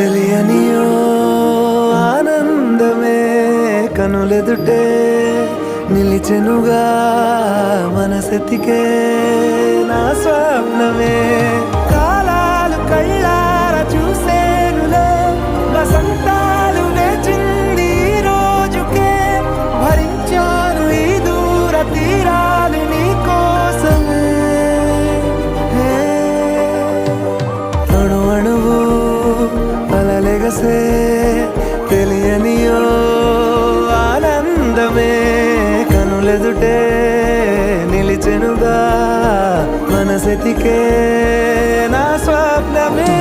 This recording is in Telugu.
తెలియనియో ఆనందమే కనులెదుటే నిలిచెనుగా మనసెతికే నా స్వప్నమే కాలాలు కళ్ళార చూసేనులే వసంతాలు వేచింది ఈ రోజుకే భరించాను ఈ దూర తీరాలు నీ కోసమే అణు అణువు అలలెగసే తెలియనియో ఆనందమే కనులెదుటే నిలిచెనుగా మనసెతికే నా స్వప్నమే